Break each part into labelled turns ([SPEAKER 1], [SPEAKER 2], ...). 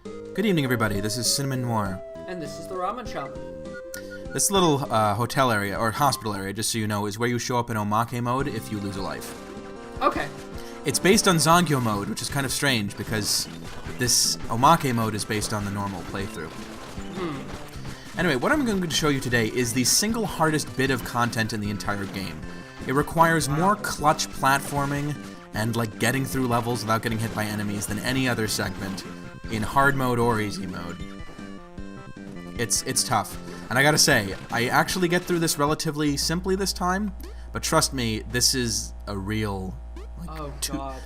[SPEAKER 1] Good evening, everybody. This is Cinnamon Noir.
[SPEAKER 2] And this is the Ramen Shop.
[SPEAKER 1] This little hotel area, or hospital area, just so you know, is where you show up in Omake Mode if you lose a life.
[SPEAKER 2] Okay.
[SPEAKER 1] It's based on Zangyo Mode, which is kind of strange because this Omake Mode is based on the normal playthrough. Anyway, what I'm going to show you today is the single hardest bit of content in the entire game. It requires more clutch platforming and like getting through levels without getting hit by enemies than any other segment in hard mode or easy mode. It's tough. And I gotta say, I actually get through this relatively simply this time, but trust me, this is a real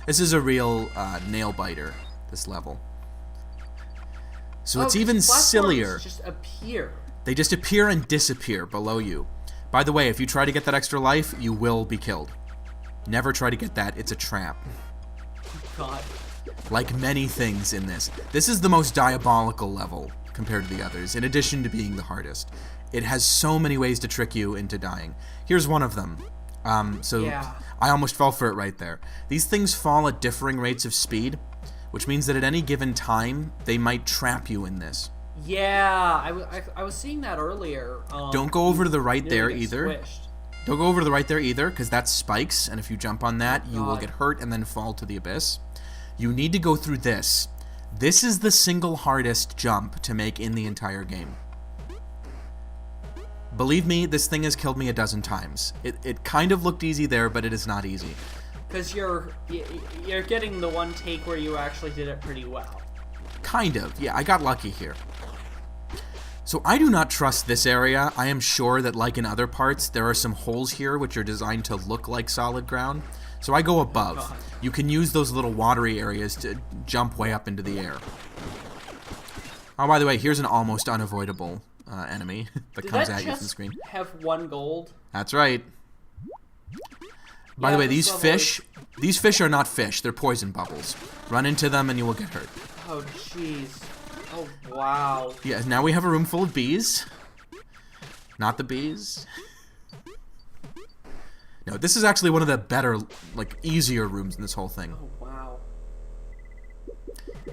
[SPEAKER 1] this is a real nail biter, this level. So it's even sillier.
[SPEAKER 2] Just appear.
[SPEAKER 1] They just appear and disappear below you. By the way, if you try to get that extra life, you will be killed. Never try to get that, it's a trap.
[SPEAKER 2] God.
[SPEAKER 1] Like many things in this. This is the most diabolical level compared to the others, in addition to being the hardest. It has so many ways to trick you into dying. Here's one of them.
[SPEAKER 2] Yeah.
[SPEAKER 1] I almost fell for it right there. These things fall at differing rates of speed, which means that at any given time, they might trap you in this.
[SPEAKER 2] Yeah, I was seeing that earlier.
[SPEAKER 1] Don't go over to the right there
[SPEAKER 2] get
[SPEAKER 1] either.
[SPEAKER 2] Squished.
[SPEAKER 1] Don't go over to the right there either, because that's spikes, and if you jump on that, you will get hurt and then fall to the abyss. You need to go through this. This is the single hardest jump to make in the entire game. Believe me, this thing has killed me a dozen times. It kind of looked easy there, but it is not easy.
[SPEAKER 2] Because you're getting the one take where you actually did it pretty well.
[SPEAKER 1] Kind of, yeah, I got lucky here. So I do not trust this area. I am sure that, like in other parts, there are some holes here which are designed to look like solid ground. So I go above. You can use those little watery areas to jump way up into the air. Oh, by the way, here's an almost unavoidable enemy that comes at you from the screen.
[SPEAKER 2] Have 1 gold?
[SPEAKER 1] That's right. By the way, these fish are not fish. They're poison bubbles. Run into them and you will get hurt.
[SPEAKER 2] Oh, jeez. Oh, wow.
[SPEAKER 1] Yeah, now we have a room full of bees. Not the bees. No, this is actually one of the better, like, easier rooms in this whole thing.
[SPEAKER 2] Oh, wow.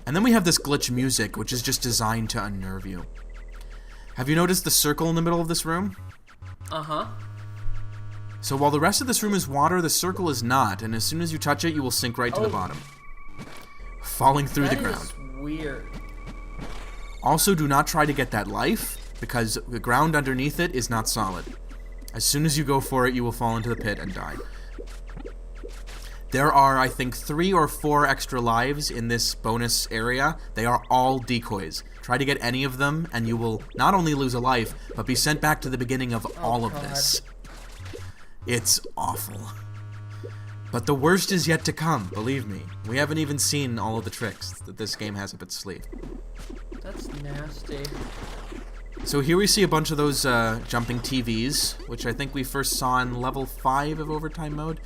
[SPEAKER 1] And then we have this glitch music, which is just designed to unnerve you. Have you noticed the circle in the middle of this room?
[SPEAKER 2] Uh-huh.
[SPEAKER 1] So while the rest of this room is water, the circle is not, and as soon as you touch it, you will sink right to the bottom. Falling through the ground.
[SPEAKER 2] That is weird.
[SPEAKER 1] Also, do not try to get that life, because the ground underneath it is not solid. As soon as you go for it, you will fall into the pit and die. There are, I think, 3 or 4 extra lives in this bonus area. They are all decoys. Try to get any of them, and you will not only lose a life, but be sent back to the beginning of all of this. It's awful. But the worst is yet to come, believe me. We haven't even seen all of the tricks that this game has up its sleeve.
[SPEAKER 2] That's nasty.
[SPEAKER 1] So here we see a bunch of those jumping TVs, which I think we first saw in level 5 of Overtime Mode,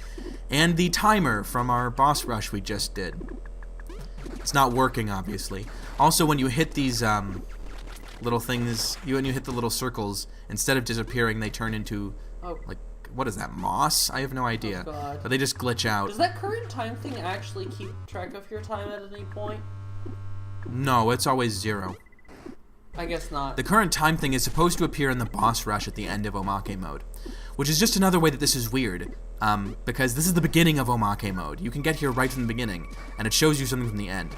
[SPEAKER 1] and the timer from our boss rush we just did. It's not working, obviously. Also, when you hit these little things, when you hit the little circles, instead of disappearing, they turn into, like, what is that, moss? I have no idea.
[SPEAKER 2] Oh, God.
[SPEAKER 1] But they just glitch out.
[SPEAKER 2] Does that current time thing actually keep track of your time at any point?
[SPEAKER 1] No, it's always 0.
[SPEAKER 2] I guess not.
[SPEAKER 1] The current time thing is supposed to appear in the boss rush at the end of Omake Mode, which is just another way that this is weird, because this is the beginning of Omake Mode. You can get here right from the beginning, and it shows you something from the end.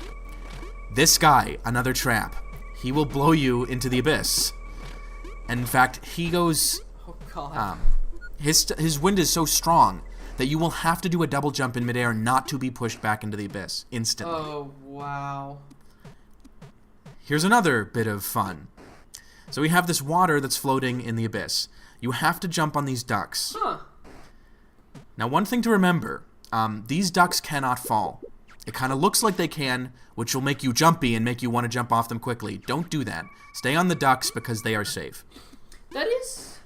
[SPEAKER 1] This guy, another trap. He will blow you into the abyss. And in fact, he goes...
[SPEAKER 2] Oh, God.
[SPEAKER 1] His wind is so strong that you will have to do a double jump in midair not to be pushed back into the abyss instantly.
[SPEAKER 2] Oh, wow.
[SPEAKER 1] Here's another bit of fun. So we have this water that's floating in the abyss. You have to jump on these ducks.
[SPEAKER 2] Huh.
[SPEAKER 1] Now, one thing to remember, these ducks cannot fall. It kind of looks like they can, which will make you jumpy and make you want to jump off them quickly. Don't do that. Stay on the ducks because they are safe.
[SPEAKER 2] That is...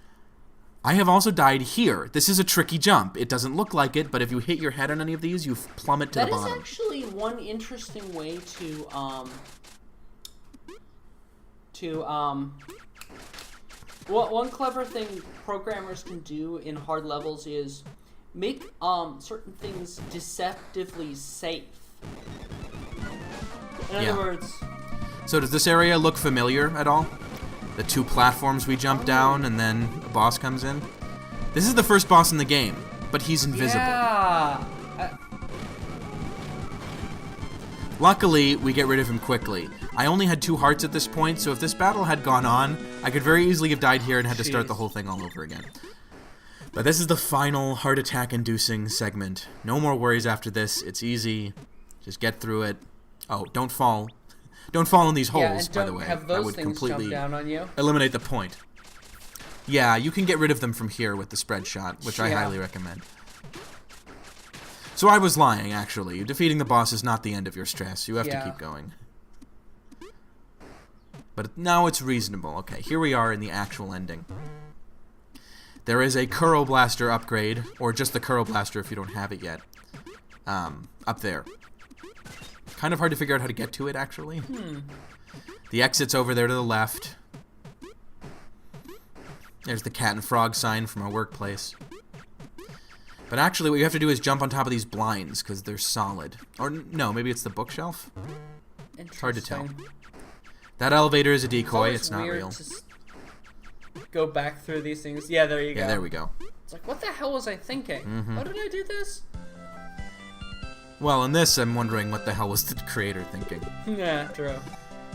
[SPEAKER 1] I have also died here. This is a tricky jump. It doesn't look like it, but if you hit your head on any of these, you plummet to the bottom.
[SPEAKER 2] That is actually one interesting way to one clever thing programmers can do in hard levels is make certain things deceptively safe. In other words,
[SPEAKER 1] So does this area look familiar at all? The 2 platforms we jump down and then a boss comes in? This is the first boss in the game, but he's invisible.
[SPEAKER 2] Yeah.
[SPEAKER 1] Luckily, we get rid of him quickly. I only had 2 hearts at this point, so if this battle had gone on, I could very easily have died here and had to start the whole thing all over again. But this is the final heart attack-inducing segment. No more worries after this. It's easy. Just get through it. Oh, don't fall. Don't fall in these holes, by the way.
[SPEAKER 2] Have
[SPEAKER 1] That
[SPEAKER 2] those
[SPEAKER 1] would
[SPEAKER 2] things
[SPEAKER 1] completely
[SPEAKER 2] jump down on you.
[SPEAKER 1] eliminate the point. Yeah, you can get rid of them from here with the spread shot, which I highly recommend. So I was lying, actually. Defeating the boss is not the end of your stress. You have to keep going. But now it's reasonable. Okay, here we are in the actual ending. There is a Kero Blaster upgrade, or just the Kero Blaster if you don't have it yet, up there. Kind of hard to figure out how to get to it, actually. The exit's over there to the left. There's the cat and frog sign from our workplace. But actually, what you have to do is jump on top of these blinds, because they're solid. Or, no, maybe it's the bookshelf? It's hard to tell. That elevator is a decoy, it's not real.
[SPEAKER 2] Go back through these things. Yeah, there you go.
[SPEAKER 1] Yeah, there we go.
[SPEAKER 2] It's like, what the hell was I thinking? How did I do this?
[SPEAKER 1] Well, in this, I'm wondering what the hell was the creator thinking.
[SPEAKER 2] Yeah, true.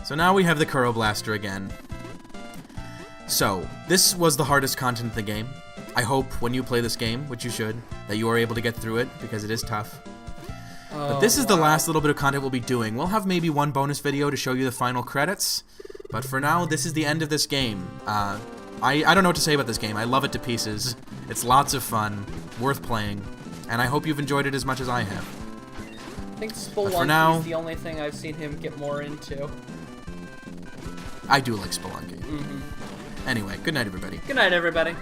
[SPEAKER 1] So now we have the Kero Blaster again. So, this was the hardest content in the game. I hope when you play this game, which you should, that you are able to get through it, because it is tough. But this is the last little bit of content we'll be doing. We'll have maybe one bonus video to show you the final credits, but for now, this is the end of this game. I don't know what to say about this game. I love it to pieces. It's lots of fun, worth playing, and I hope you've enjoyed it as much as I have.
[SPEAKER 2] I think Spelunky is the only thing I've seen him get more into.
[SPEAKER 1] I do like Spelunky. Anyway, good night, everybody.
[SPEAKER 2] Good night, everybody.